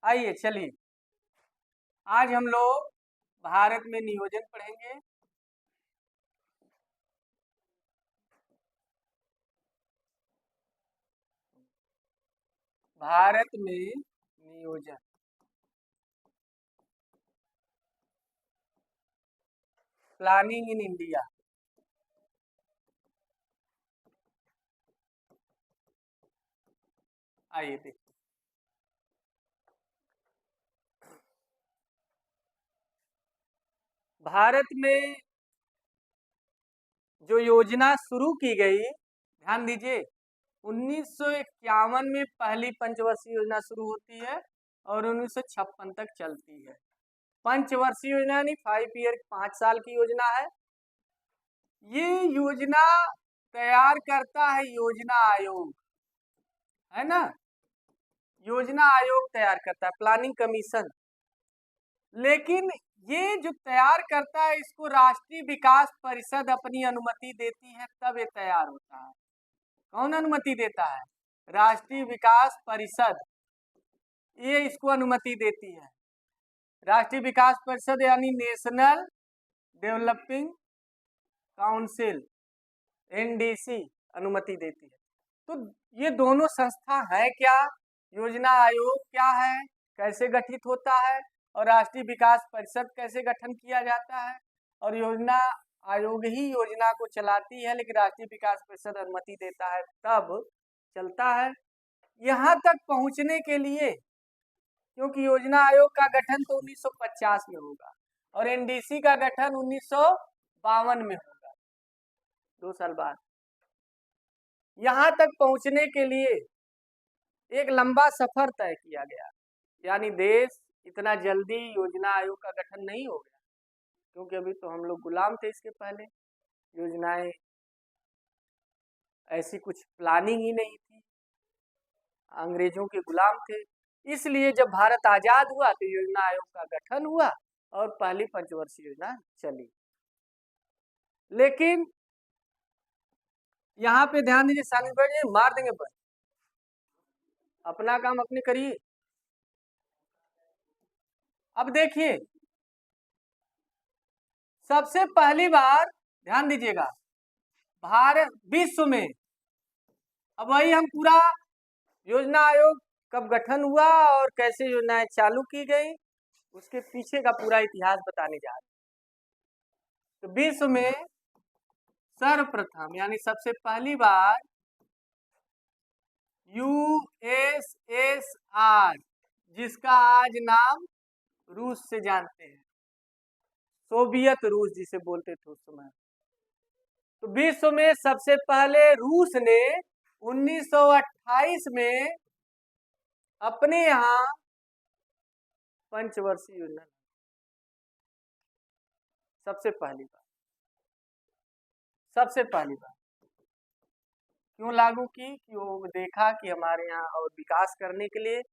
आइए चलिए, आज हम लोग भारत में नियोजन पढ़ेंगे। भारत में नियोजन, प्लानिंग इन इंडिया। आइए देखिए, भारत में जो योजना शुरू की गई, ध्यान दीजिए, 1951 में पहली पंचवर्षीय योजना शुरू होती है और 1956 तक चलती है। पंचवर्षीय योजना यानी 5 ईयर, 5 साल की योजना है। ये योजना तैयार करता है योजना आयोग, है ना। योजना आयोग तैयार करता है, प्लानिंग कमीशन। लेकिन ये जो तैयार करता है, इसको राष्ट्रीय विकास परिषद अपनी अनुमति देती है, तब ये तैयार होता है। कौन अनुमति देता है? राष्ट्रीय विकास परिषद, ये इसको अनुमति देती है। राष्ट्रीय विकास परिषद यानी नेशनल डेवलपिंग काउंसिल, एनडीसी, अनुमति देती है। तो ये दोनों संस्था है क्या? योजना आयोग क्या है, कैसे गठित होता है, और राष्ट्रीय विकास परिषद कैसे गठन किया जाता है, और योजना आयोग ही योजना को चलाती है, लेकिन राष्ट्रीय विकास परिषद अनुमति देता है तब चलता है। यहाँ तक पहुँचने के लिए, क्योंकि योजना आयोग का गठन तो 1950 में होगा और एनडीसी का गठन 1952 में होगा, 2 साल बाद। यहाँ तक पहुँचने के लिए एक लंबा सफर तय किया गया, यानी देश इतना जल्दी योजना आयोग का गठन नहीं हो गया, क्योंकि अभी तो हम लोग गुलाम थे। इसके पहले योजनाएं ऐसी कुछ प्लानिंग ही नहीं थी, अंग्रेजों के गुलाम थे। इसलिए जब भारत आजाद हुआ तो योजना आयोग का गठन हुआ और पहली पंचवर्षीय योजना चली। लेकिन यहाँ पे ध्यान दीजिए, सानी भाई मार देंगे पर अपना काम अपने करिए। अब देखिए, सबसे पहली बार ध्यान दीजिएगा, भारत विश्व में, अब वही हम पूरा योजना आयोग कब गठन हुआ और कैसे योजनाएं चालू की गई, उसके पीछे का पूरा इतिहास बताने जा रहे हैं। तो विश्व में सर्वप्रथम यानी सबसे पहली बार यूएसएसआर, जिसका आज नाम रूस से जानते हैं, सोवियत रूस जिसे बोलते थे उस समय। तो विश्व में सबसे पहले रूस ने 1928 में अपने यहाँ पंचवर्षीय योजना, सबसे पहली बार क्यों लागू की? कि वो देखा कि हमारे यहाँ और विकास करने के लिए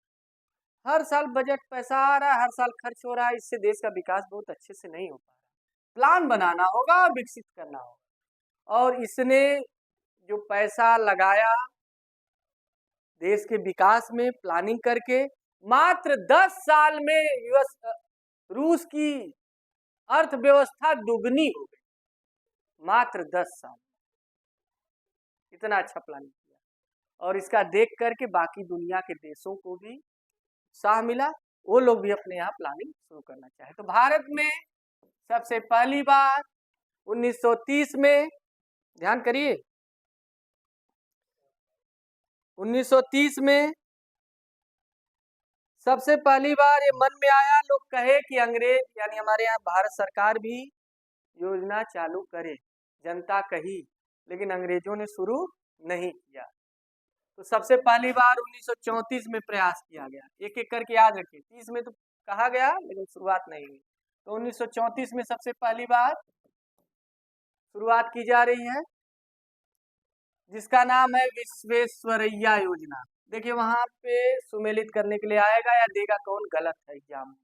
हर साल बजट पैसा आ रहा है, हर साल खर्च हो रहा है, इससे देश का विकास बहुत अच्छे से नहीं हो पा रहा। प्लान बनाना होगा और विकसित करना होगा, और इसने जो पैसा लगाया देश के विकास में प्लानिंग करके, मात्र 10 साल में रूस की अर्थव्यवस्था दुगनी हो गई, मात्र 10 साल। इतना अच्छा प्लानिंग किया, और इसका देख करके बाकी दुनिया के देशों को भी उत्साह मिला, वो लोग भी अपने यहाँ प्लानिंग शुरू करना चाहे। तो भारत में सबसे पहली बार 1930 में, ध्यान करिए, 1930 में सबसे पहली बार ये मन में आया, लोग कहे कि अंग्रेज यानी हमारे यहाँ भारत सरकार भी योजना चालू करे। जनता कही, लेकिन अंग्रेजों ने शुरू नहीं किया। तो सबसे पहली बार 1934 में प्रयास किया गया। एक एक करके याद रखिए, 30 में तो कहा गया लेकिन शुरुआत नहीं हुई। तो 1934 में सबसे पहली बार शुरुआत की जा रही है, जिसका नाम है विश्वेश्वरैया योजना। देखिए वहां पे सुमेलित करने के लिए आएगा या देगा कौन, गलत है एग्जाम में,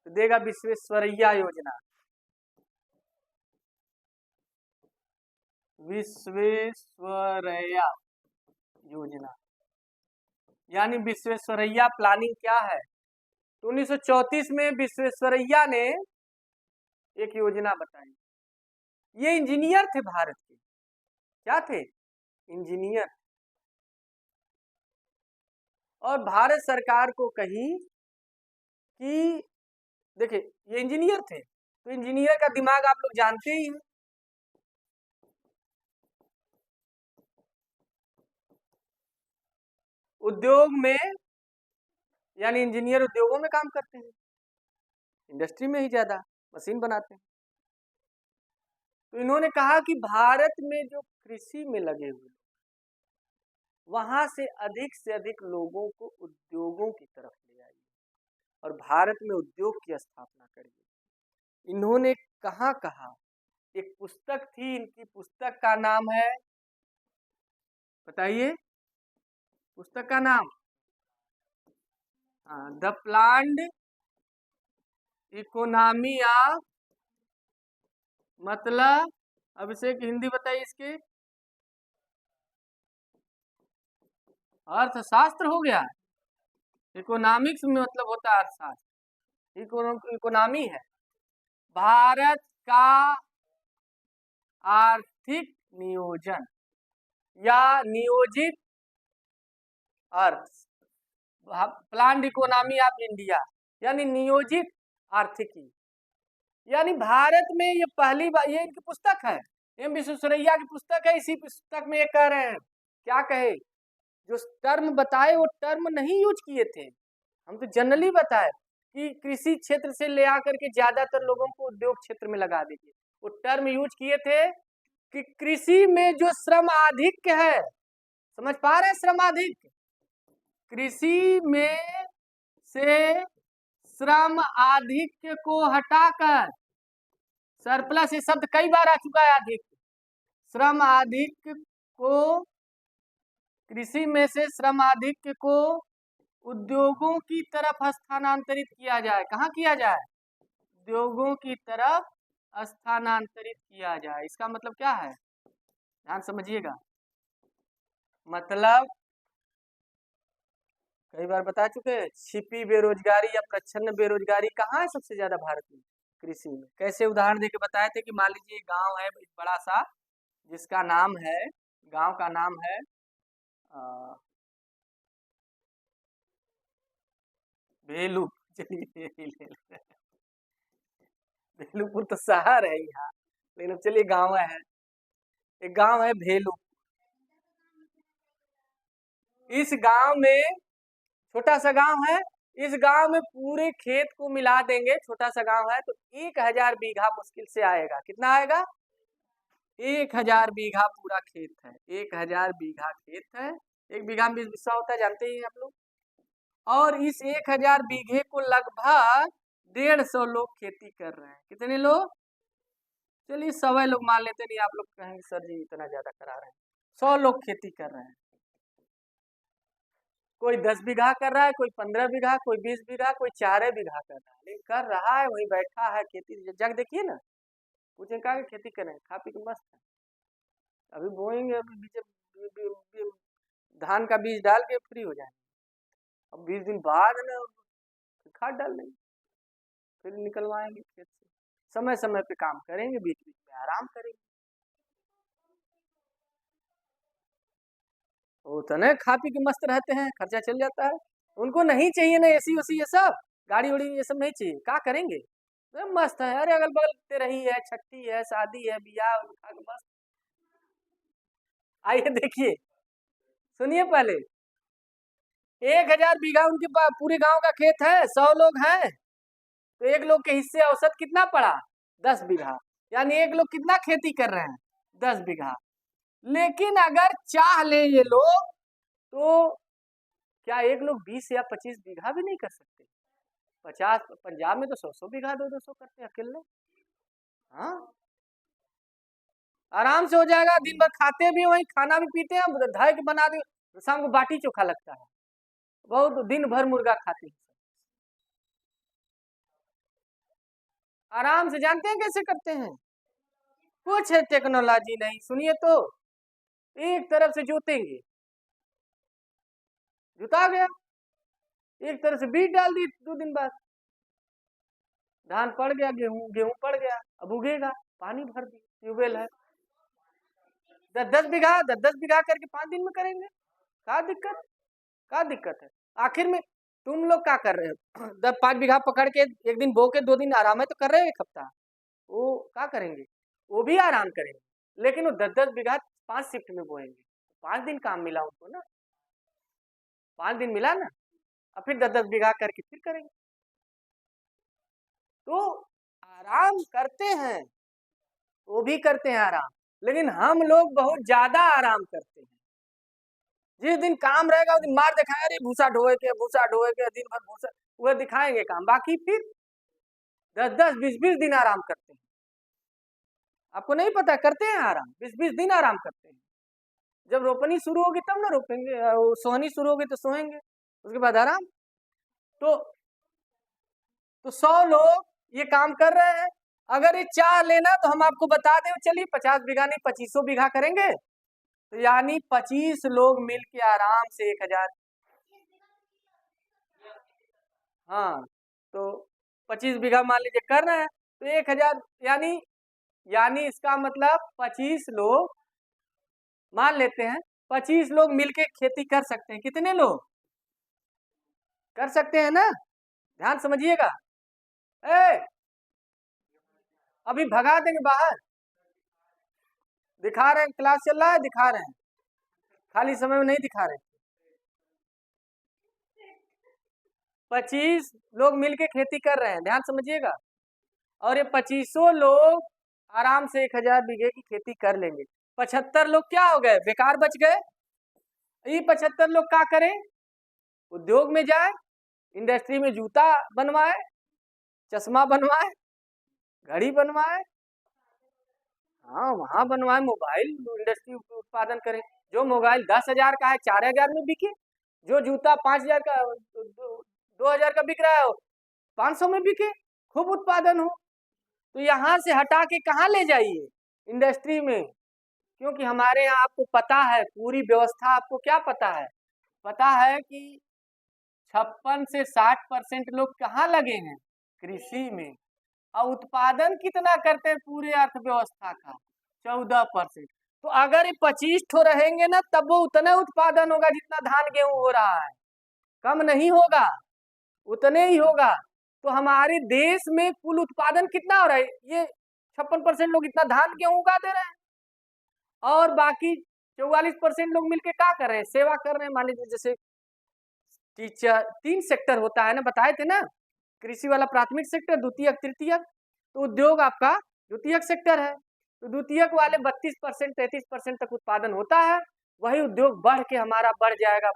तो देगा विश्वेश्वरैया योजना। विश्वेश्वरैया योजना यानी विश्वेश्वरैया प्लानिंग क्या है? तो 1934 में विश्वेश्वरैया ने एक योजना बताई। ये इंजीनियर थे भारत के। क्या थे? इंजीनियर। और भारत सरकार को कही कि देखिए ये इंजीनियर थे, तो इंजीनियर का दिमाग आप लोग जानते ही हैं। उद्योग में, यानी इंजीनियर उद्योगों में काम करते हैं, इंडस्ट्री में ही ज्यादा मशीन बनाते हैं। तो इन्होंने कहा कि भारत में जो कृषि में लगे हुए वहां से अधिक लोगों को उद्योगों की तरफ ले आइए और भारत में उद्योग की स्थापना करिए। इन्होंने कहा एक पुस्तक थी, इनकी पुस्तक का नाम है, बताइए पुस्तक का नाम? द प्लान्ड इकोनॉमी ऑफ, मतलब अभिषेक हिंदी बताइए इसके। अर्थशास्त्र हो गया। इकोनॉमिक्स में मतलब होता है अर्थशास्त्र, इकोनॉमी है भारत का आर्थिक नियोजन या नियोजित अर्थ, प्लान्ड इकोनॉमी ऑफ इंडिया यानी नियोजित आर्थिकी। यानी भारत में ये पहली बार, ये इनकी पुस्तक है, एम विश्वेश्वरैया की पुस्तक है। इसी पुस्तक में ये कह रहे हैं, क्या कहे, जो टर्म बताए वो टर्म नहीं यूज किए थे, हम तो जनरली बताए कि कृषि क्षेत्र से ले आकर के ज्यादातर लोगों को उद्योग क्षेत्र में लगा दीजिए। वो टर्म यूज किए थे कि कृषि में जो श्रम आधिक्य है, समझ पा रहे हैं, श्रम आधिक्य, कृषि में से श्रम आधिक्य को हटाकर, सरप्लस ये शब्द कई बार आ चुका है, अधिक, श्रम आधिक्य को, कृषि में से श्रम आधिक्य को उद्योगों की तरफ स्थानांतरित किया जाए। कहाँ किया जाए? उद्योगों की तरफ स्थानांतरित किया जाए। इसका मतलब क्या है, ध्यान समझिएगा। मतलब कई बार बता चुके हैं, छिपी बेरोजगारी या प्रच्छन्न बेरोजगारी कहाँ है सबसे ज्यादा? भारत में कृषि में। कैसे उदाहरण देके बताए थे कि मान लीजिए गांव है एक बड़ा सा, जिसका नाम है, गांव का नाम है भेलू, चलिए भेलूपुर तो शहर है यहाँ, लेकिन चलिए गांव है, एक गांव है भेलू। इस गांव में, छोटा सा गांव है, इस गांव में पूरे खेत को मिला देंगे, छोटा सा गांव है, तो 1000 बीघा मुश्किल से आएगा। कितना आएगा? 1000 बीघा पूरा खेत है, 1000 बीघा खेत है। एक बीघा में 20 बिस्सा होता है, जानते ही आप लोग। और इस 1000 बीघे को लगभग 150 लोग खेती कर रहे हैं। कितने लोग? चलिए 100 लोग मान लेते, नहीं आप लोग कहेंगे सर जी इतना ज्यादा करा रहे हैं। 100 लोग खेती कर रहे हैं। कोई 10 बीघा कर रहा है, कोई 15 बीघा, कोई 20 बीघा, कोई 4 बीघा कर रहा है, लेकिन कर रहा है, वही बैठा है खेती। जग देखिए ना, पूछे कहा खेती करें, खा पी के मस्त है। अभी बोएंगे, अभी बीज, धान का बीज डाल के फ्री हो जाएंगे। अब 20 दिन बाद ना खाद डाल देंगे, फिर निकलवाएंगे खेत से। समय समय पे काम करेंगे, बीच बीच में आराम करेंगे। वो तो ना खा पी के मस्त रहते हैं, खर्चा चल जाता है। उनको नहीं चाहिए ना एसी ओसी ये सब, गाड़ी उड़ी ये सब नहीं चाहिए, क्या करेंगे? तो मस्त है, अरे अगल बगल ते रही है, छठी है, शादी है, बियाह, खा के मस्त। आइए देखिए, सुनिए पहले, 1000 बीघा उनके पूरे गांव का खेत है, 100 लोग हैं, तो एक लोग के हिस्से औसत कितना पड़ा? 10 बीघा। यानी एक लोग कितना खेती कर रहे हैं? 10 बीघा। लेकिन अगर चाह ले ये लोग तो क्या एक लोग 20 या 25 बीघा भी नहीं कर सकते? 50, पंजाब में तो 100 बीघा 200 करते हैं अकेले। हाँ, आराम से हो जाएगा। दिन भर खाते भी वही, खाना भी पीते हैं, धाय के बना दे, शाम को बाटी चोखा लगता है, बहुत दिन भर मुर्गा खाते हैं। आराम से, जानते हैं कैसे करते हैं? कुछ है टेक्नोलॉजी नहीं, सुनिए तो, एक तरफ से जोतेंगे, जुता गया, एक तरह से बीज डाल दी, 2 दिन बाद धान पड़ गया, गेहूं पड़ गया, अब उगेगा, पानी भर दी, ट्यूबवेल है, 10-10 बीघा करके 5 दिन में करेंगे, क्या दिक्कत है? आखिर में तुम लोग क्या कर रहे हो? 10-5 बीघा पकड़ के एक दिन बो के 2 दिन आराम है तो कर रहे हो, एक हफ्ता वो क्या करेंगे? वो भी आराम करेंगे, लेकिन वो 10-10 बीघा 5 शिफ्ट में बोएंगे, 5 दिन काम मिला उनको ना, 5 दिन मिला ना, अब फिर 10-10 बीघा करके फिर करेंगे। तो आराम करते हैं, वो भी करते हैं आराम, लेकिन हम लोग बहुत ज्यादा आराम करते हैं। जिस दिन काम रहेगा उस दिन मार दिखाए, अरे भूसा ढोए के दिन भर भूसा, वह दिखाएंगे काम, बाकी फिर 10-10 20-20 दिन आराम करते हैं। आपको नहीं पता, करते हैं आराम, 20-20 दिन आराम करते हैं। जब रोपनी शुरू होगी तब ना रोपेंगे, सोहनी शुरू होगी तो सोएंगे, उसके बाद आराम। तो 100 लोग ये काम कर रहे हैं, अगर ये चाह लेना तो हम आपको बता दें, चलिए 50 बीघा नहीं 2500 बीघा करेंगे, तो यानी 25 लोग मिलके आराम से 1000, हाँ तो 25 बीघा मान लीजिए कर रहे हैं तो 1000, यानी इसका मतलब 25 लोग, मान लेते हैं 25 लोग मिलके खेती कर सकते हैं। कितने लोग कर सकते हैं ना? ध्यान समझिएगा। अभी भगा देंगे बाहर, दिखा रहे हैं क्लास चल रहा है, दिखा रहे हैं, खाली समय में नहीं दिखा रहे। 25 लोग मिलके खेती कर रहे हैं, ध्यान समझिएगा, और ये 2500 लोग आराम से 1000 बीघे की खेती कर लेंगे। 75 लोग क्या हो गए? बेकार बच गए। ये 75 लोग क्या करें? उद्योग में जाए, इंडस्ट्री में जूता बनवाए, चश्मा बनवाए, घड़ी बनवाए, हाँ वहां बनवाए, मोबाइल इंडस्ट्री उत्पादन करें। जो मोबाइल 10,000 का है 4,000 में बिके, जो जूता 5,000 का 2,000 का बिक रहा है 500 में बिके, खूब उत्पादन हो। तो यहाँ से हटा के कहाँ ले जाइए? इंडस्ट्री में, क्योंकि हमारे यहाँ आपको पता है पूरी व्यवस्था, आपको क्या पता है कि 56 से 60% लोग कहाँ लगे हैं? कृषि में। और उत्पादन कितना करते हैं पूरे अर्थव्यवस्था का? 14%। तो अगर ये 25 ठो रहेंगे ना, तब वो उतना उत्पादन होगा जितना धान गेहूं हो रहा है, कम नहीं होगा, उतने ही होगा। तो हमारे देश में कुल उत्पादन कितना हो रहा है? ये 56% लोग इतना धान गेहूं उगा दे रहे हैं, और बाकी 44% लोग मिलके क्या कर रहे हैं? सेवा कर रहे हैं। मान लीजिए जैसे टीचर, 3 सेक्टर होता है ना, बताए थे ना, कृषि वाला प्राथमिक सेक्टर, द्वितीयक, तृतीयक, तो उद्योग आपका द्वितीयक सेक्टर है। तो द्वितीयक वाले 32% 33% तक उत्पादन होता है, वही उद्योग बढ़ के हमारा बढ़ जाएगा,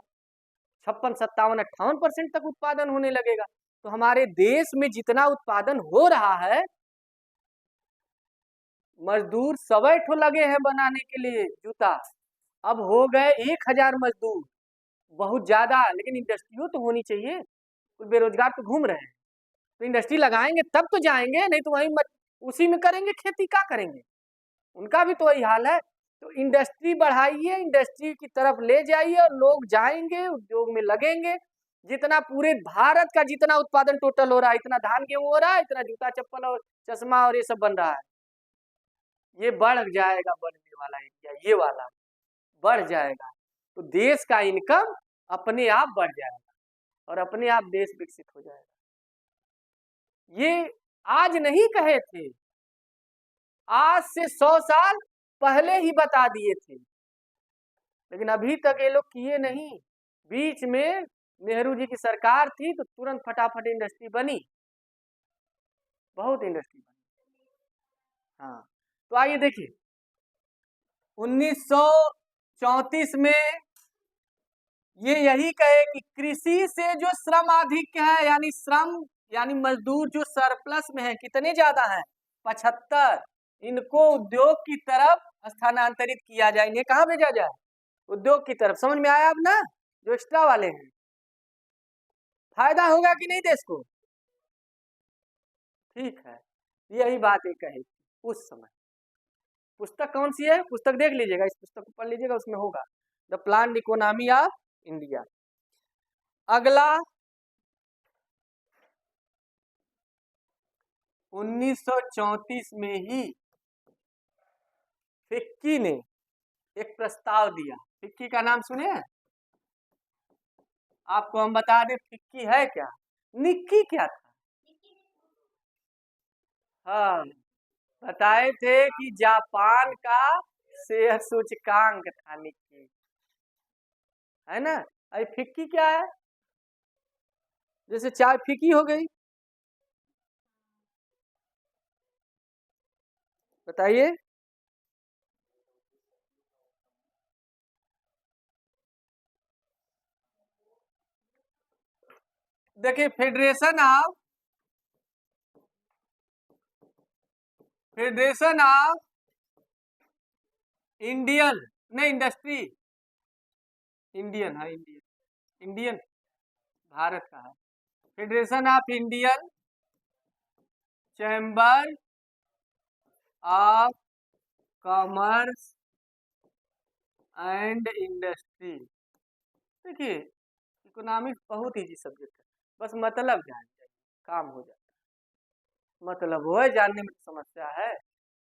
56, 57, 58% तक उत्पादन होने लगेगा। तो हमारे देश में जितना उत्पादन हो रहा है, मजदूर 100 ठो लगे हैं बनाने के लिए जूता, अब हो गए 1000 मजदूर, बहुत ज्यादा। लेकिन इंडस्ट्रियों तो होनी चाहिए, कुछ बेरोजगार तो घूम रहे हैं, तो इंडस्ट्री लगाएंगे तब तो जाएंगे, नहीं तो वही उसी में करेंगे खेती, क्या करेंगे? उनका भी तो वही हाल है। तो इंडस्ट्री बढ़ाइए, इंडस्ट्री की तरफ ले जाइए, और लोग जाएंगे उद्योग में लगेंगे। जितना पूरे भारत का जितना उत्पादन टोटल हो रहा है, इतना धान गेहूं हो रहा है, इतना जूता चप्पल और चश्मा और ये सब बन रहा है, ये बढ़ जाएगा, बढ़ने वाला एरिया ये वाला बढ़ जाएगा, तो देश का इनकम अपने आप बढ़ जाएगा और अपने आप देश विकसित हो जाएगा। ये आज नहीं कहे थे, आज से 100 साल पहले ही बता दिए थे, लेकिन अभी तक ये लोग किए नहीं। बीच में नेहरू जी की सरकार थी तो तुरंत फटाफट इंडस्ट्री बनी, बहुत इंडस्ट्री बनी। हाँ, तो आइए देखिए 1934 में ये यही कहे कि कृषि से जो श्रम अधिक है, यानी श्रम यानी मजदूर जो सरप्लस में है, कितने ज्यादा हैं? 75, इनको उद्योग की तरफ स्थानांतरित किया जाए। इन्हें कहाँ भेजा जाए? उद्योग की तरफ। समझ में आया अब ना? जो एक्स्ट्रा वाले हैं, फायदा होगा कि नहीं देश को? ठीक है, यही बात ये कही उस समय। पुस्तक कौन सी है? पुस्तक देख लीजिएगा, इस पुस्तक को पढ़ लीजिएगा, उसमें होगा the planned economy of India. अगला 1934 में ही फिक्की ने एक प्रस्ताव दिया। फिक्की का नाम सुने हैं? आपको हम बता दें फिक्की है क्या, निक्की क्या था। हाँ, बताए थे कि जापान का शेयर सूचकांक था निक्की, है ना। अरे फिक्की क्या है? जैसे चाय फीकी हो गई, बताइए। देखिए फेडरेशन ऑफ इंडियन, नहीं इंडस्ट्री, इंडियन, हाँ इंडियन, इंडियन भारत का है। Federation of Indian chamber of commerce and industry. देखिए इकोनॉमिक्स बहुत इजी सब्जेक्ट है, बस मतलब जान चाहिए, काम हो जाता है। मतलब हो जानने में तो समस्या है,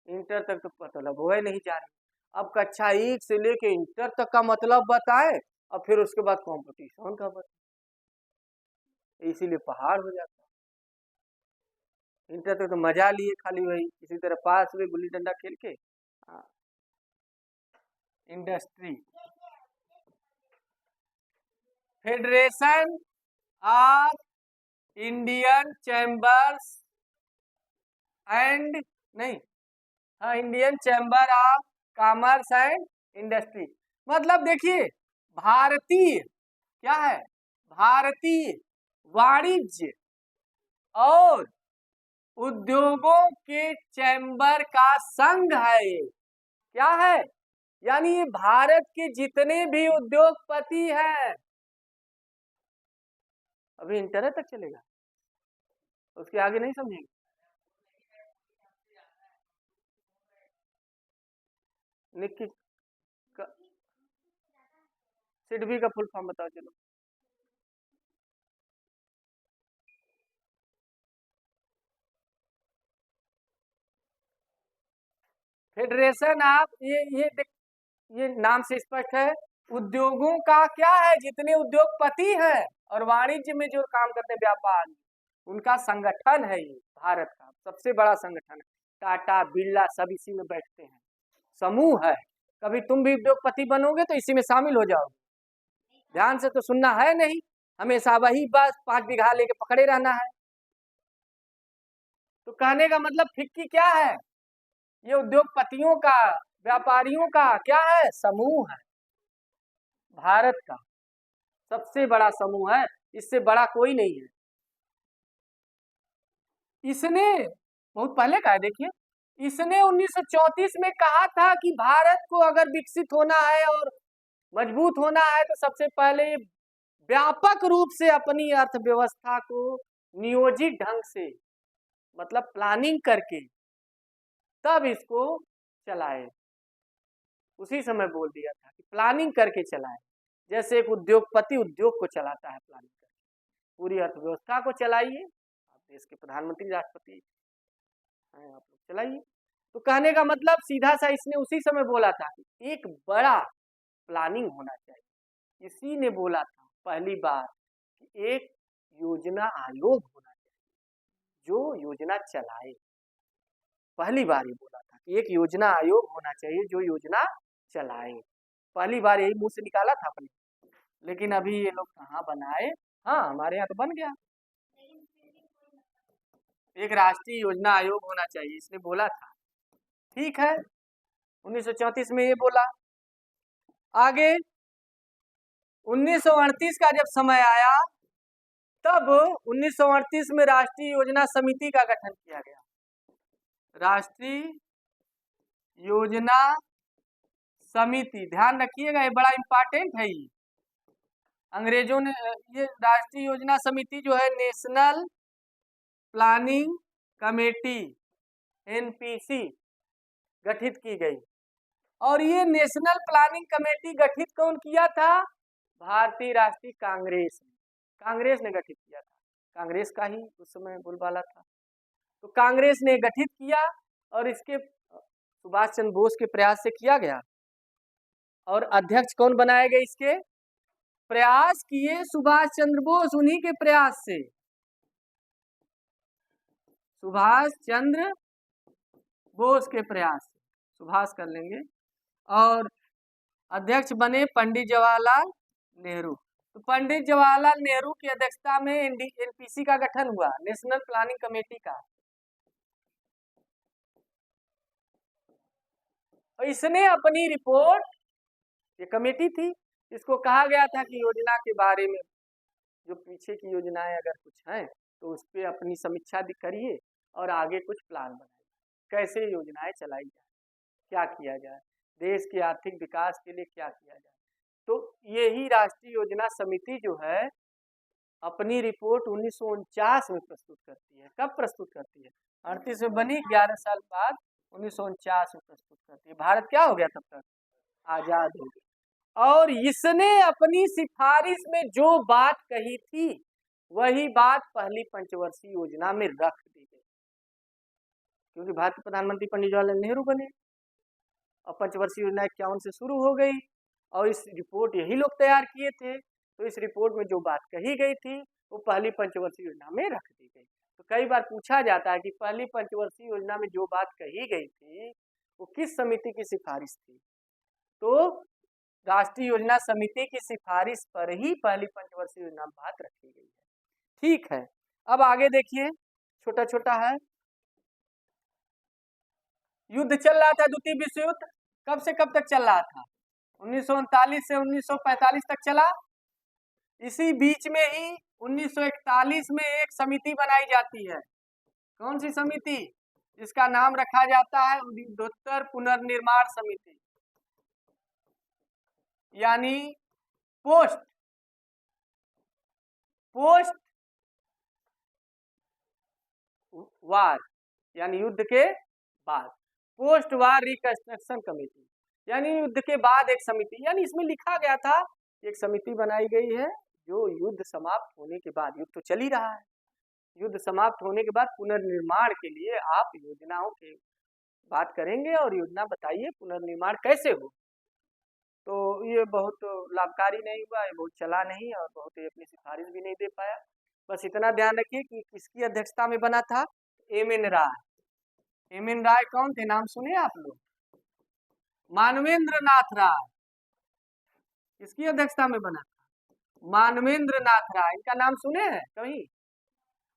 इंटर तक तो मतलब हो नहीं जानने। अब कक्षा 1 से लेके इंटर तक का मतलब बताए और फिर उसके बाद कंपटीशन का बताए, इसीलिए पहाड़ हो जाता है। इंटर तक तो मजा लिए खाली वही किसी तरह पास हुए गुल्ली डंडा खेल के। हाँ, industry, federation of Indian chambers and, नहीं, हाँ Indian chamber of commerce and industry. मतलब देखिए भारतीय, क्या है, भारतीय वाणिज्य और उद्योगों के चैम्बर का संघ है ये। क्या है, यानी ये भारत के जितने भी उद्योगपति हैं, अभी इंटरनेट तक चलेगा, उसके आगे नहीं समझेंगे। निक्की का सिडबी का फुल फॉर्म बताओ चलो। फेडरेशन ऑफ, ये नाम से स्पष्ट है, उद्योगों का क्या है, जितने उद्योगपति हैं और वाणिज्य में जो काम करते हैं व्यापार, उनका संगठन है ये, भारत का सबसे बड़ा संगठन है। टाटा बिरला सब इसी में बैठते हैं, समूह है। कभी तुम भी उद्योगपति बनोगे तो इसी में शामिल हो जाओगे। ध्यान से तो सुनना है नहीं, हमेशा वही बस 5 बीघा लेके पकड़े रहना है। तो कहने का मतलब फिक्की क्या है, ये उद्योगपतियों का, व्यापारियों का क्या है, समूह है, भारत का सबसे बड़ा समूह है, इससे बड़ा कोई नहीं है। इसने बहुत पहले कहा है, देखिए इसने 1934 में कहा था कि भारत को अगर विकसित होना है और मजबूत होना है तो सबसे पहले व्यापक रूप से अपनी अर्थव्यवस्था को नियोजित ढंग से, मतलब प्लानिंग करके तब इसको चलाए। उसी समय बोल दिया था कि प्लानिंग करके चलाए, जैसे एक उद्योगपति उद्योग को चलाता है प्लानिंग करके, पूरी अर्थव्यवस्था को चलाइए, आप देश के प्रधानमंत्री राष्ट्रपति हैं, आप लोग चलाइए। तो कहने का मतलब सीधा सा इसने उसी समय बोला था कि एक बड़ा प्लानिंग होना चाहिए। इसी ने बोला था पहली बार कि एक योजना आयोग होना चाहिए जो योजना चलाए। पहली बार ये बोला था कि एक योजना आयोग होना चाहिए जो योजना चलाए, पहली बार यही मुंह से निकाला था अपने। लेकिन अभी ये लोग कहाँ बनाए, हाँ हमारे यहाँ तो बन गया, एक राष्ट्रीय योजना आयोग होना चाहिए, इसने बोला था। ठीक है, 1934 में ये बोला। आगे 1938 का जब समय आया तब 1938 में राष्ट्रीय योजना समिति का गठन किया गया। राष्ट्रीय योजना समिति, ध्यान रखिएगा ये बड़ा इंपॉर्टेंट है ये। अंग्रेजों ने ये राष्ट्रीय योजना समिति जो है नेशनल प्लानिंग कमेटी एनपीसी गठित की गई। और ये नेशनल प्लानिंग कमेटी गठित कौन किया था, भारतीय राष्ट्रीय कांग्रेस ने। कांग्रेस ने गठित किया था, कांग्रेस का ही उस समय बोलबाला था। तो कांग्रेस ने गठित किया और इसके सुभाष चंद्र बोस के प्रयास से किया गया। और अध्यक्ष कौन बनाए गए इसके? प्रयास किए सुभाष चंद्र बोस, उन्हीं के प्रयास से सुभाष चंद्र बोस के प्रयास से, सुभाष कर लेंगे। और अध्यक्ष बने पंडित जवाहरलाल नेहरू। तो पंडित जवाहरलाल नेहरू की अध्यक्षता में एनपीसी का गठन हुआ, नेशनल प्लानिंग कमेटी का। और इसने अपनी रिपोर्ट, ये कमेटी थी, इसको कहा गया था कि योजना के बारे में जो पीछे की योजनाएं अगर कुछ हैं तो उस पर अपनी समीक्षा करिए और आगे कुछ प्लान बनाइए, कैसे योजनाएं चलाई जाए, क्या किया जाए, देश के आर्थिक विकास के लिए क्या किया जाए। तो यही राष्ट्रीय योजना समिति जो है अपनी रिपोर्ट 1949 में प्रस्तुत करती है। कब प्रस्तुत करती है? 38 में बनी, 11 साल बाद 1949 में प्रस्तुत करती है। भारत क्या हो गया तब तक? आजाद हो गया। और इसने अपनी सिफारिश में जो बात कही थी वही बात पहली पंचवर्षीय योजना में रख दी गई, क्योंकि भारत के प्रधानमंत्री पंडित जवाहरलाल नेहरू बने और पंचवर्षीय योजना 51 से शुरू हो गई और इस रिपोर्ट यही लोग तैयार किए थे। तो इस रिपोर्ट में जो बात कही गई थी वो पहली पंचवर्षीय योजना में रख दी गई। तो कई बार पूछा जाता है कि पहली पंचवर्षीय योजना में जो बात कही गई थी वो किस समिति की सिफारिश थी? तो राष्ट्रीय योजना समिति की सिफारिश पर ही पहली पंचवर्षीय योजना में बात रखी गई है। ठीक है, अब आगे देखिए, छोटा छोटा है। युद्ध चल रहा था, द्वितीय विश्व युद्ध कब से कब तक चल रहा था? 1939 से 1945 तक चला। इसी बीच में ही 1941 में एक समिति बनाई जाती है। कौन सी समिति? जिसका नाम रखा जाता है युद्धोत्तर पुनर्निर्माण समिति, यानी पोस्ट वार, यानी युद्ध के बाद, पोस्ट वार रिकंस्ट्रक्शन कमेटी, यानी युद्ध के बाद एक समिति। यानी इसमें लिखा गया था एक समिति बनाई गई है जो युद्ध समाप्त होने के बाद, युद्ध तो चल ही रहा है, युद्ध समाप्त होने के बाद पुनर्निर्माण के लिए आप योजनाओं की बात करेंगे और योजना बताइए पुनर्निर्माण कैसे हो। तो ये बहुत लाभकारी नहीं हुआ, ये बहुत चला नहीं और बहुत ही अपनी सिफारिश भी नहीं दे पाया। बस इतना ध्यान रखिए कि किसकी अध्यक्षता में बना था? एम.एन. राय। एम.एन. राय कौन थे? नाम सुने आप लोग? मानवेंद्र नाथ राय। किसकी अध्यक्षता में बना था? मानवेंद्र नाथ राय। इनका नाम सुने हैं कहीं?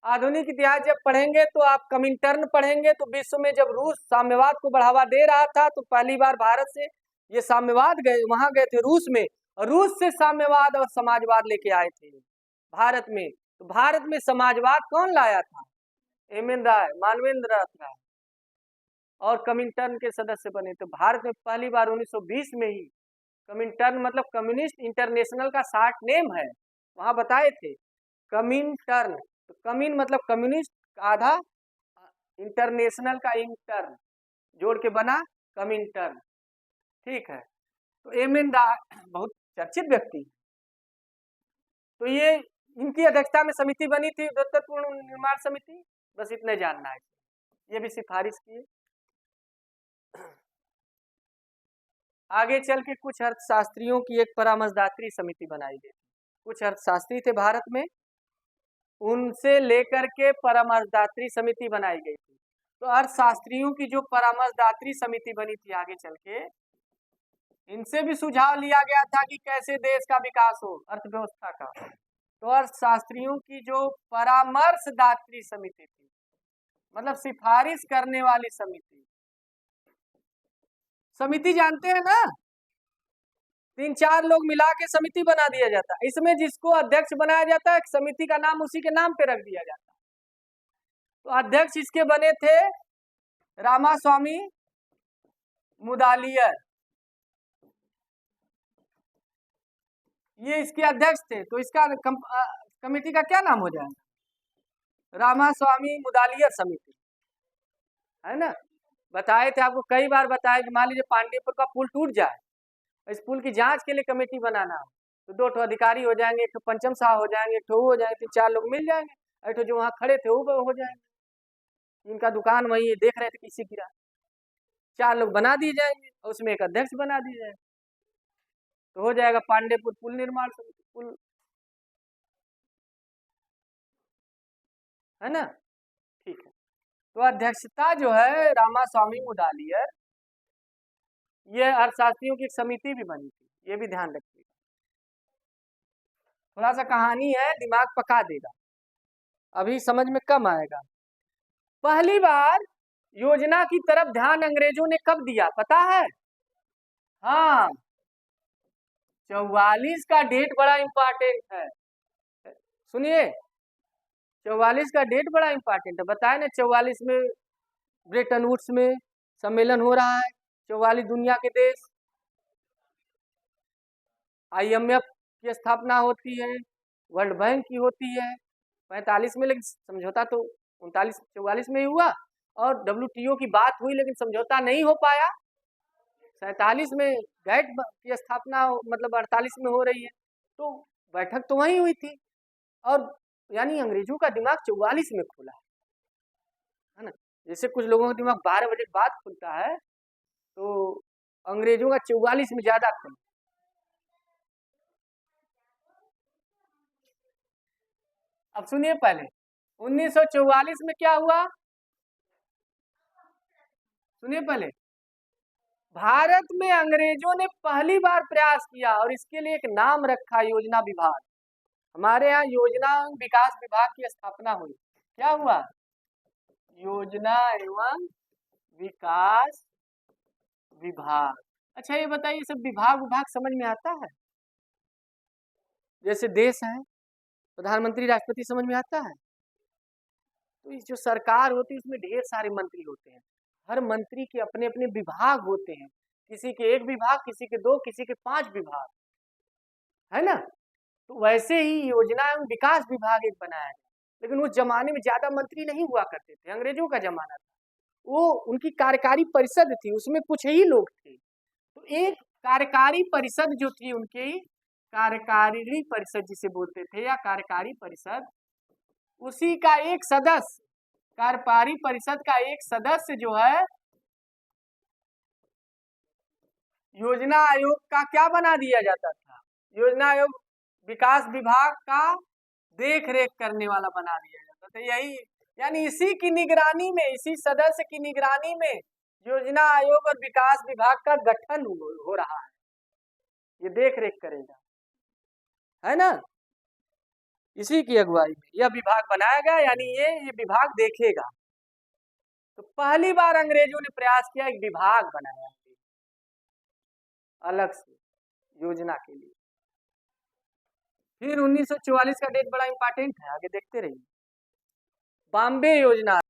आधुनिक इतिहास जब पढ़ेंगे तो आप कमिंटर्न पढ़ेंगे तो विश्व में जब रूस साम्यवाद को बढ़ावा दे रहा था तो पहली बार भारत से ये साम्यवाद गए, वहां गए थे रूस में, और रूस से साम्यवाद और समाजवाद लेके आए थे भारत में। तो भारत में समाजवाद कौन लाया था? एम.एन. राय, मानवेंद्र नाथ राय, और कमिंटर्न के सदस्य बने। तो भारत में पहली बार 1920 में ही कमिंटर्न मतलब कम्युनिस्ट इंटरनेशनल का शॉर्ट नेम है, वहां बताए थे कमिंटर्न। तो कमिन मतलब कम्युनिस्ट आधा, इंटरनेशनल का इंटर्न जोड़ के बना कमिंटर्न। ठीक है, तो एम.एन. राय बहुत चर्चित व्यक्ति। तो ये इनकी अध्यक्षता में समिति बनी थी, युद्धोत्तर पुनर्निर्माण समिति। बस इतने जानना है, ये भी सिफारिश की। आगे चल के कुछ अर्थशास्त्रियों की एक परामर्शदात्री समिति बनाई गई। कुछ अर्थशास्त्री थे भारत में, उनसे लेकर के परामर्शदात्री समिति बनाई गई थी। तो अर्थशास्त्रियों की जो परामर्शदात्री समिति बनी थी आगे चल के, इनसे भी सुझाव लिया गया था कि कैसे देश का विकास हो, अर्थव्यवस्था का। तो अर्थशास्त्रियों की जो परामर्शदात्री समिति थी, मतलब सिफारिश करने वाली समिति, समिति जानते हैं ना, 3-4 लोग मिला के समिति बना दिया जाता है। इसमें जिसको अध्यक्ष बनाया जाता है समिति का नाम उसी के नाम पे रख दिया जाता है। तो अध्यक्ष इसके बने थे रामास्वामी मुदालियर, ये इसके अध्यक्ष थे। तो इसका कमेटी का क्या नाम हो जाएगा? रामास्वामी मुदालियर समिति, है ना। बताए थे आपको, कई बार बताया कि मान लीजिए पांडेयपुर का पुल टूट जाए, इस पुल की जांच के लिए कमेटी बनाना, तो 2 ठो अधिकारी हो जाएंगे, 1 ठो पंचम साह हो जाएंगे, 1 ठो वो हो जाएंगे, 3-4 लोग मिल जाएंगे। 1 ठो जो वहाँ खड़े थे वो हो जाएंगे, इनका दुकान वही है, देख रहे थे किसी की 4 लोग बना दिए जाएंगे और उसमें एक अध्यक्ष बना दिए जाएंगे, तो हो जाएगा पांडेपुर पुल निर्माण समिति पुल, है ना। ठीक है, तो अध्यक्षता जो है रामास्वामी मुदालियर, ये अर्थशास्त्रियों की एक समिति भी बनी थी, ये भी ध्यान रखिएगा। थोड़ा सा कहानी है, दिमाग पका देगा, अभी समझ में कम आएगा। पहली बार योजना की तरफ ध्यान अंग्रेजों ने कब दिया पता है? हाँ, 44 का डेट बड़ा इंपॉर्टेंट है, सुनिए 44 का डेट बड़ा इंपॉर्टेंट है। बताए ना 44 में ब्रेटन वुड्स में सम्मेलन हो रहा है, 44 दुनिया के देश, IMF की स्थापना होती है, वर्ल्ड बैंक की होती है 45 में, लेकिन समझौता तो 39-44 में ही हुआ, और WTO की बात हुई लेकिन समझौता नहीं हो पाया। 47 में गैट की स्थापना मतलब 48 में हो रही है, तो बैठक तो वहीं हुई थी, और यानी अंग्रेजों का दिमाग 44 में खुला है ना। जैसे कुछ लोगों का दिमाग 12 बजे बाद खुलता है, तो अंग्रेजों का 44 में ज्यादा खुला। अब सुनिए पहले 1944 में क्या हुआ, सुनिए पहले, भारत में अंग्रेजों ने पहली बार प्रयास किया और इसके लिए एक नाम रखा, योजना विभाग। हमारे यहाँ योजना एवं विकास विभाग की स्थापना हुई। क्या हुआ? योजना एवं विकास विभाग। अच्छा ये बताइए, सब विभाग विभाग समझ में आता है? जैसे देश है, प्रधानमंत्री राष्ट्रपति समझ में आता है? तो इस जो सरकार होती है उसमें ढेर सारे मंत्री होते हैं, हर मंत्री के अपने अपने विभाग होते हैं, किसी के 1 विभाग, किसी के 2, किसी के 5 विभाग, है ना। तो वैसे ही योजना एवं विकास विभाग एक बनाया है, लेकिन उस जमाने में ज्यादा मंत्री नहीं हुआ करते थे, अंग्रेजों का जमाना था, वो उनकी कार्यकारी परिषद थी, उसमें कुछ ही लोग थे। तो एक कार्यकारी परिषद जो थी उनकी, कार्यकारिणी परिषद जिसे बोलते थे या कार्यकारी परिषद, उसी का एक सदस्य, कार्यकारी परिषद का एक सदस्य जो है योजना आयोग का क्या बना दिया जाता था? योजना आयोग विकास विभाग का देख रेख करने वाला बना दिया जाता था। यही यानी इसी की निगरानी में, इसी सदस्य की निगरानी में योजना आयोग और विकास विभाग का गठन हो रहा है, ये देख रेख करेगा, है ना। इसी की अगुवाई में यह विभाग बनाया गया, यानी ये विभाग देखेगा। तो पहली बार अंग्रेजों ने प्रयास किया, एक विभाग बनाया अलग से योजना के लिए। फिर 1944 का डेट बड़ा इंपॉर्टेंट है, आगे देखते रहिए। बॉम्बे योजना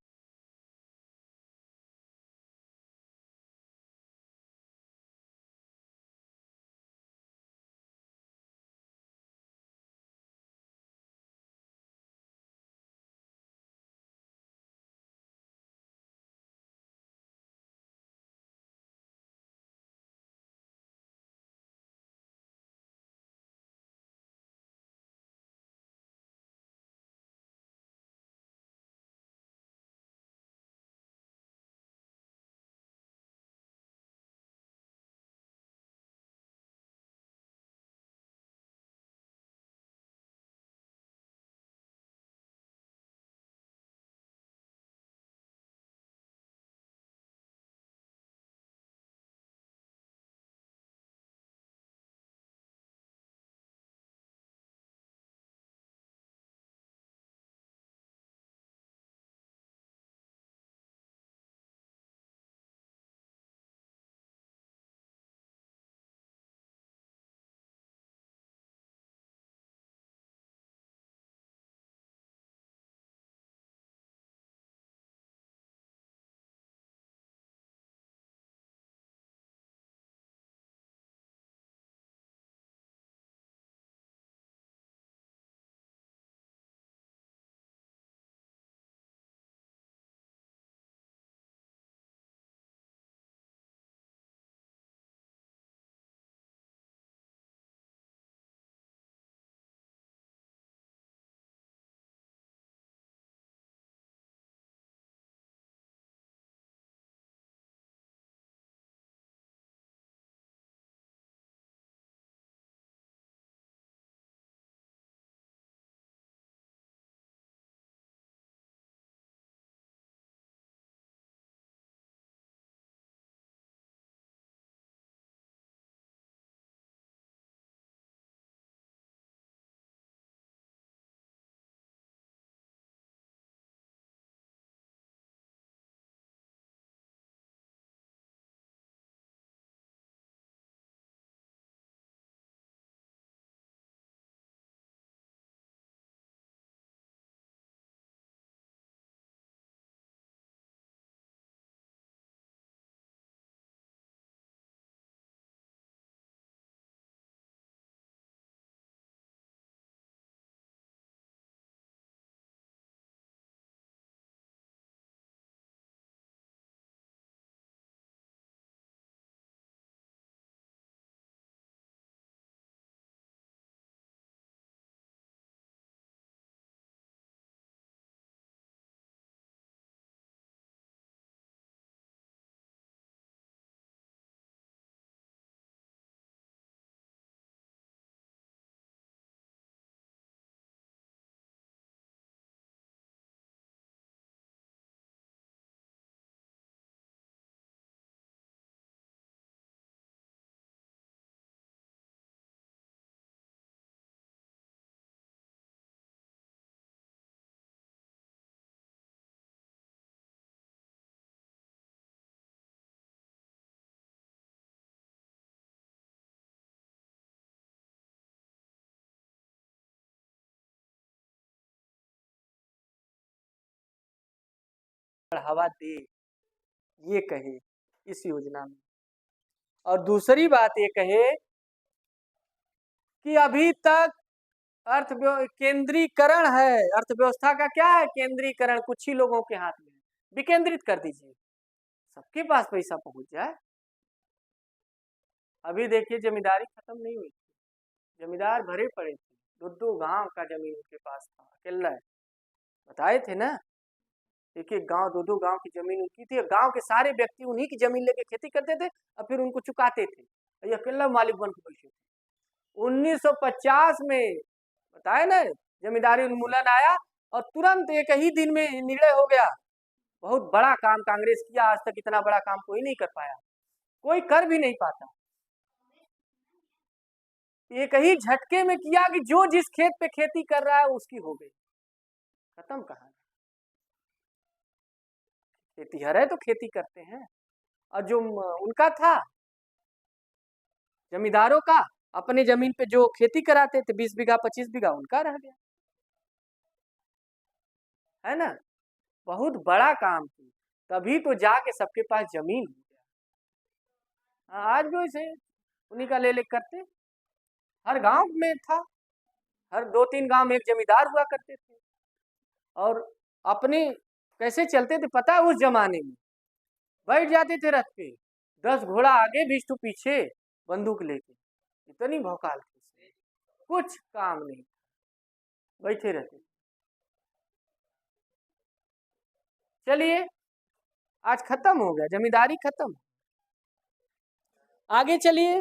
बढ़ावा दे, ये कहे इस योजना में। और दूसरी बात ये कहे कि अभी तक केंद्रीकरण है, अर्थव्यवस्था का क्या है, केंद्रीकरण कुछ ही लोगों के हाथ में। विकेंद्रित कर दीजिए, सबके पास पैसा पहुंच जाए। अभी देखिए जमींदारी खत्म नहीं हुई, जमींदार भरे पड़े थे, 2-2 गांव का जमीन उनके पास था, अकेला बताए थे ना, एक एक गांव 2-2 गांव की जमीन उनकी थी। गांव के सारे व्यक्ति उन्हीं की जमीन लेके खेती करते थे और फिर उनको चुकाते थे, ये अकेला मालिक बन के बैठे थे। 1950 में बताए ना जमींदारी उन्मूलन आया और तुरंत एक ही दिन में निर्णय हो गया। बहुत बड़ा काम कांग्रेस किया, आज तक इतना बड़ा काम कोई नहीं कर पाया, कोई कर भी नहीं पाता। एक ही झटके में किया कि जो जिस खेत पे खेती कर रहा है उसकी हो गई, खत्म कहानी। खेतीहर है तो खेती करते हैं, और जो उनका था जमींदारों का, अपने जमीन पे जो खेती कराते थे 20 बीघा 25 बीघा, उनका रह गया, है ना। बहुत बड़ा काम थी, तभी तो जाके सबके पास जमीन हो गया। आज भी वैसे उन्हीं का ले ले करते, हर गांव में था, हर 2-3 गांव में एक जमींदार हुआ करते थे। और अपने कैसे चलते थे पता है, उस जमाने में बैठ जाते थे रथ पे, 10 घोड़ा आगे 20 तो पीछे, बंदूक लेके, इतनी भौकाल थी, कुछ काम नहीं, बैठे रहते। चलिए आज खत्म हो गया, जमींदारी खत्म। आगे चलिए,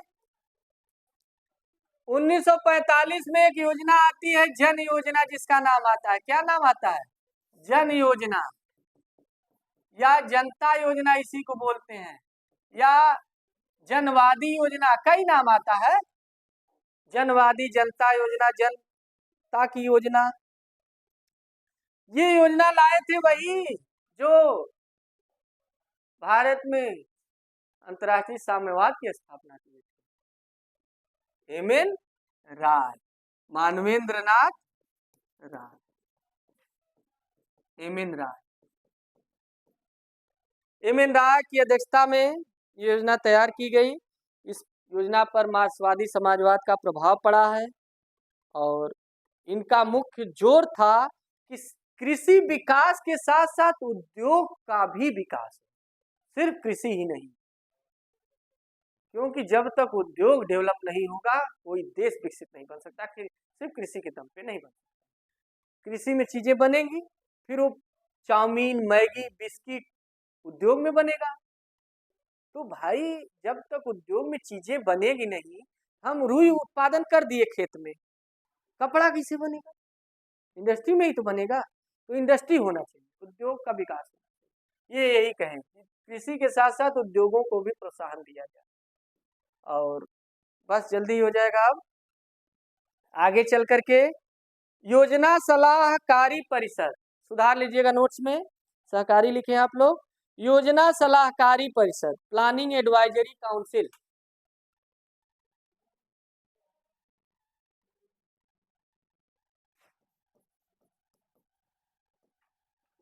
1945 में एक योजना आती है जन योजना, जिसका नाम आता है, क्या नाम आता है, जन योजना या जनता योजना इसी को बोलते हैं, या जनवादी योजना, कई नाम आता है, जनवादी, जनता योजना, जनता की योजना। ये योजना लाए थे वही जो भारत में अंतर्राष्ट्रीय साम्यवाद की स्थापना की थी, एम.एन. राय, मानवेंद्र नाथ राय, एम.एन. राय। एम.एन. राय की अध्यक्षता में योजना तैयार की गई। इस योजना पर मार्क्सवादी समाजवाद का प्रभाव पड़ा है और इनका मुख्य जोर था कि कृषि विकास के साथ साथ उद्योग का भी विकास, सिर्फ कृषि ही नहीं, क्योंकि जब तक उद्योग डेवलप नहीं होगा कोई देश विकसित नहीं बन सकता, सिर्फ कृषि के दम पे नहीं बन सकता। कृषि में चीजें बनेंगी, फिर वो चाउमीन, मैगी, बिस्किट उद्योग में बनेगा। तो भाई जब तक उद्योग में चीजें बनेगी नहीं, हम रुई उत्पादन कर दिए खेत में, कपड़ा कैसे बनेगा, इंडस्ट्री में ही तो बनेगा। तो इंडस्ट्री होना चाहिए, उद्योग का विकास होना चाहिए, ये यही कहें कि कृषि के साथ साथ उद्योगों को भी प्रोत्साहन दिया जाए। और बस जल्दी हो जाएगा। अब आगे चल करके योजना सलाहकारी परिषद, सुधार लीजिएगा नोट्स में, सहकारी लिखे आप लोग, योजना सलाहकारी परिषद, प्लानिंग एडवाइजरी काउंसिल।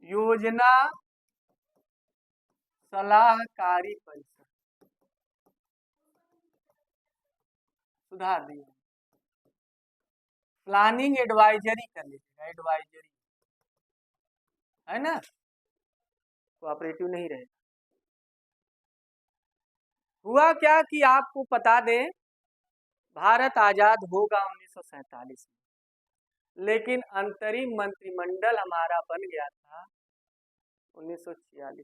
योजना सलाहकारी परिषद, सुधार दिए, प्लानिंग एडवाइजरी कर लीजिएगा, एडवाइजरी है ना, कोऑपरेटिव नहीं रहेगा। हुआ क्या कि आपको बता दें, भारत आजाद होगा 1947 में, लेकिन अंतरिम मंत्रिमंडल हमारा बन गया था 1946 में,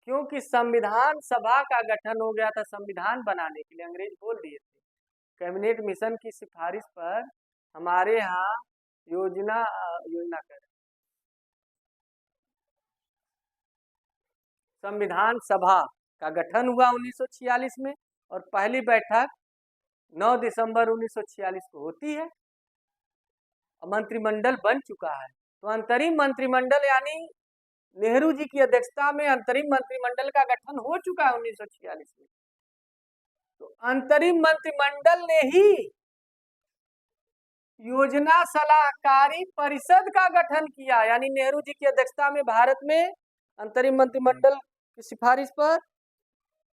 क्योंकि संविधान सभा का गठन हो गया था। संविधान बनाने के लिए अंग्रेज बोल दिए थे, कैबिनेट मिशन की सिफारिश पर हमारे यहाँ योजना कर, संविधान सभा का गठन हुआ 1946 में और पहली बैठक 9 दिसंबर 1946 को होती है। मंत्रिमंडल बन चुका है, तो अंतरिम मंत्रिमंडल यानी नेहरू जी की अध्यक्षता में अंतरिम मंत्रिमंडल का गठन हो चुका है 1946 में। तो अंतरिम मंत्रिमंडल ने ही योजना सलाहकारी परिषद का गठन किया, यानी नेहरू जी की अध्यक्षता में भारत में अंतरिम मंत्रिमंडल की सिफारिश पर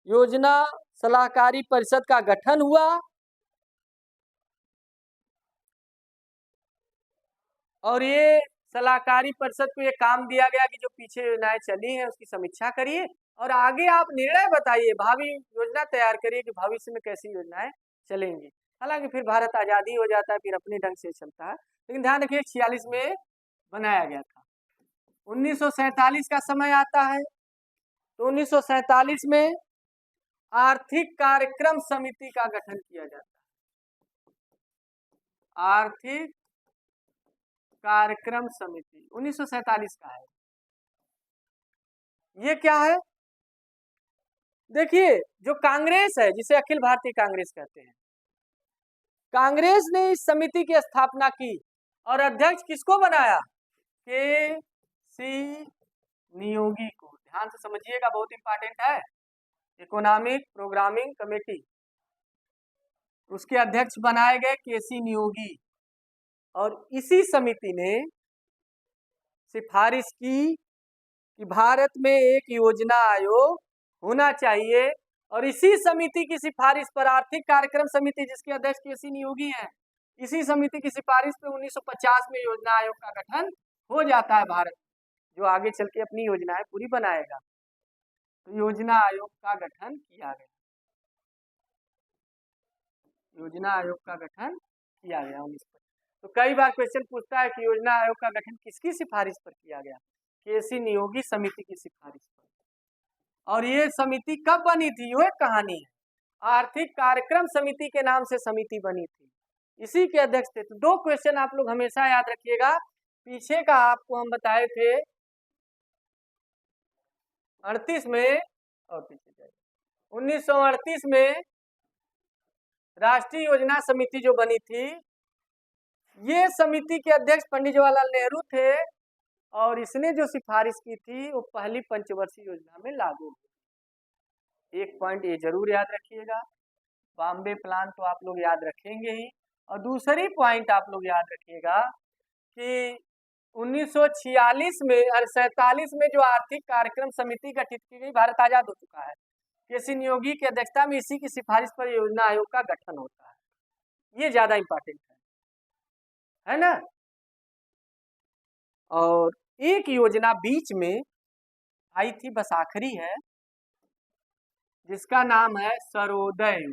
योजना सलाहकारी परिषद का गठन हुआ और ये सलाहकारी परिषद को ये काम दिया गया कि जो पीछे योजनाएं चली हैं उसकी समीक्षा करिए और आगे आप निर्णय बताइए, भावी योजना तैयार करिए कि भविष्य में कैसी योजनाएं चलेंगी। हालांकि फिर भारत आजादी हो जाता है, फिर अपने ढंग से चलता है, लेकिन ध्यान रखिए 46 में बनाया गया था। 1947 का समय आता है तो 1947 में आर्थिक कार्यक्रम समिति का गठन किया जाता है। आर्थिक कार्यक्रम समिति 1947 का है। ये क्या है? देखिए, जो कांग्रेस है, जिसे अखिल भारतीय कांग्रेस कहते हैं, कांग्रेस ने इस समिति की स्थापना की और अध्यक्ष किसको बनाया? के.सी. नियोगी को। ध्यान से समझिएगा, बहुत इंपॉर्टेंट है। इकोनॉमिक प्रोग्रामिंग कमेटी, उसके अध्यक्ष बनाए गए के.सी. नियोगी और इसी समिति ने सिफारिश की कि भारत में एक योजना आयोग होना चाहिए और इसी समिति की सिफारिश पर आर्थिक कार्यक्रम समिति, जिसके अध्यक्ष के.सी. नियोगी हैं, इसी समिति की सिफारिश पर 1950 में योजना आयोग का गठन हो जाता है भारत, जो आगे चल के अपनी योजनाएं पूरी बनाएगा। तो योजना आयोग का गठन किया गया। योजना आयोग का गठन किया गया 1950। तो कई बार क्वेश्चन पूछता है कि योजना आयोग का गठन किसकी सिफारिश पर किया गया? के.सी. नियोगी समिति की सिफारिश पर। और ये समिति कब बनी थी? यो एक कहानी है। आर्थिक कार्यक्रम समिति के नाम से समिति बनी थी, इसी के अध्यक्ष थे। तो दो क्वेश्चन आप लोग हमेशा याद रखिएगा। पीछे का आपको हम बताए थे 38 में, और पीछे जाइए 1938 में राष्ट्रीय योजना समिति जो बनी थी, ये समिति के अध्यक्ष पंडित जवाहरलाल नेहरू थे और इसने जो सिफारिश की थी वो पहली पंचवर्षीय योजना में लागू हुई। एक पॉइंट ये जरूर याद रखिएगा, बॉम्बे प्लान तो आप लोग याद रखेंगे ही, और दूसरी पॉइंट आप लोग याद रखिएगा कि 1946 में और 47 में जो आर्थिक कार्यक्रम समिति गठित की गई, भारत आजाद हो चुका है, के.सी. नियोगी की अध्यक्षता में इसी की सिफारिश पर योजना आयोग का गठन होता है। ये ज्यादा इंपॉर्टेंट है ना। और एक योजना बीच में आई थी, बस आखिरी है, जिसका नाम है सर्वोदय,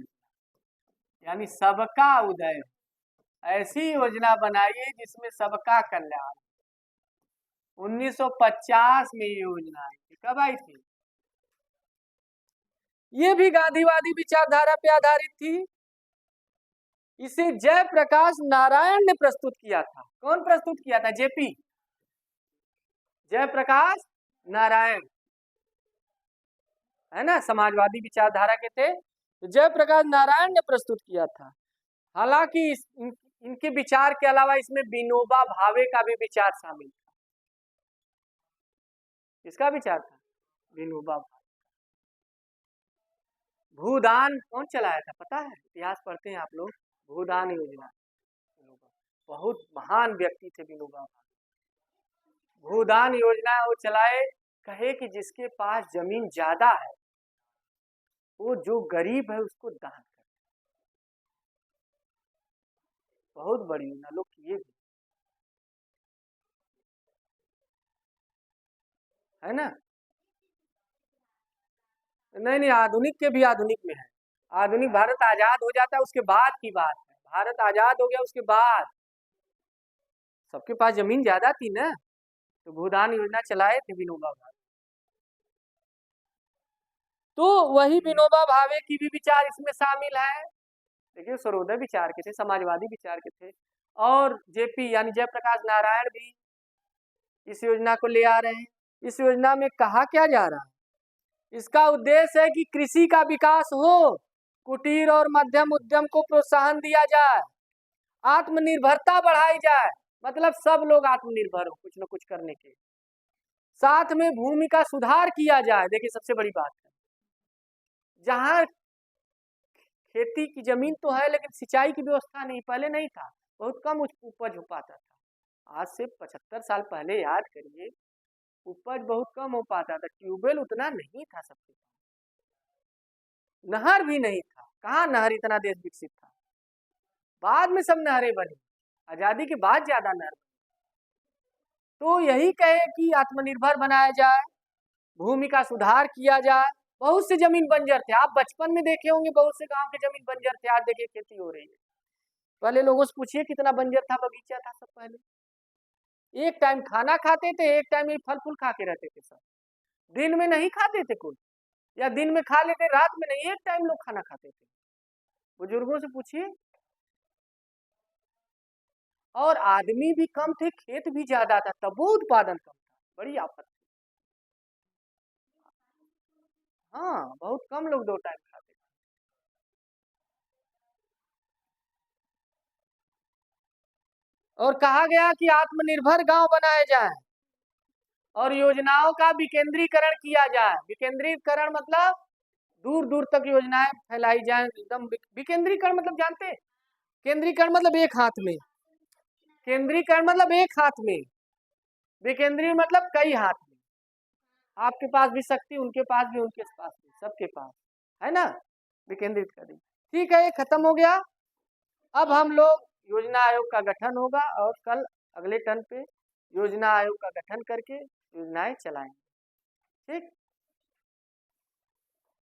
यानी सबका उदय। ऐसी योजना बनाइए जिसमें सबका कल्याण। 1950 में ये योजना आई थी। कब आई थी? ये भी गांधीवादी विचारधारा पे आधारित थी। इसे जयप्रकाश नारायण ने प्रस्तुत किया था। कौन प्रस्तुत किया था? जेपी, जयप्रकाश नारायण, है ना, समाजवादी विचारधारा के थे। तो जयप्रकाश नारायण ने प्रस्तुत किया था। हालांकि इनके विचार के अलावा इसमें विनोबा भावे का भी विचार शामिल था। किसका विचार था? विनोबा भावे। भूदान कौन चलाया था पता है? इतिहास पढ़ते हैं आप लोग। भूदान योजना, बहुत महान व्यक्ति थे विनोबा भावे। भूदान योजना वो चलाए, कहे कि जिसके पास जमीन ज्यादा है वो जो गरीब है उसको दान करे। बहुत बड़ी योजना, लोग किए भी, है ना। नहीं, आधुनिक के भी आधुनिक में है। आधुनिक भारत आजाद हो जाता है उसके बाद की बात है। भारत आजाद हो गया उसके बाद सबके पास जमीन ज्यादा थी ना, तो भूदान योजना चलाए थे विनोबा भावे। तो वही विनोबा भावे की भी विचार इसमें शामिल है। देखिए, सर्वोदय विचार के थे, समाजवादी विचार के थे, और जेपी यानी जयप्रकाश नारायण भी इस योजना को ले आ रहे हैं। इस योजना में कहा क्या जा रहा है? इसका उद्देश्य है कि कृषि का विकास हो, कुटीर और मध्यम उद्यम को प्रोत्साहन दिया जाए, आत्मनिर्भरता बढ़ाई जाए, मतलब सब लोग आत्मनिर्भर हो कुछ न कुछ करने के साथ में, भूमि का सुधार किया जाए। देखिए, सबसे बड़ी बात है, जहां खेती की जमीन तो है लेकिन सिंचाई की व्यवस्था नहीं, पहले नहीं था, बहुत कम उपज हो पाता था। आज से 75 साल पहले याद करिए, उपज बहुत कम हो पाता था, ट्यूबवेल उतना नहीं था सबके पास, नहर भी नहीं था। कहाँ नहर, इतना देश विकसित था, बाद में सब नहरें बनी, आजादी के बाद ज्यादा नहर। तो यही कहे कि आत्मनिर्भर बनाया जाए, भूमि का सुधार किया जाए। बहुत से जमीन बंजर थे, आप बचपन में देखे होंगे, बहुत से गांव के जमीन बंजर थे, आज देखिए खेती हो रही है। पहले लोगों से पूछिए कितना बंजर था, बगीचा था सब। पहले एक टाइम खाना खाते थे, एक टाइम ही फल फूल खा के रहते थे सब, दिन में नहीं खाते थे कोई, या दिन में खा लेते, रात में नहीं, एक टाइम लोग खाना खाते थे। बुजुर्गों से पूछिए। और आदमी भी कम थे, खेत भी ज्यादा था, तबो उत्पादन कम था, बड़ी आफत। हाँ, बहुत कम लोग 2 टाइम खाते थे। और कहा गया कि आत्मनिर्भर गांव बनाए जाए और योजनाओं का विकेंद्रीकरण किया जाए। विकेंद्रीकरण मतलब दूर दूर तक योजनाएं फैलाई जाए, एकदम। विकेंद्रीकरण मतलब जानते हैं? केंद्रीकरण मतलब एक हाथ में, केंद्रीकरण मतलब एक हाथ में, विकेंद्री मतलब कई हाथ में। आपके पास भी शक्ति, उनके पास भी, उनके पास भी, सबके पास है ना, विकेंद्रित करें। ठीक है, ये खत्म हो गया। अब हम लोग योजना आयोग का गठन होगा और कल अगले टर्न पे योजना आयोग का गठन करके योजनाएं चलाएंगे। ठीक।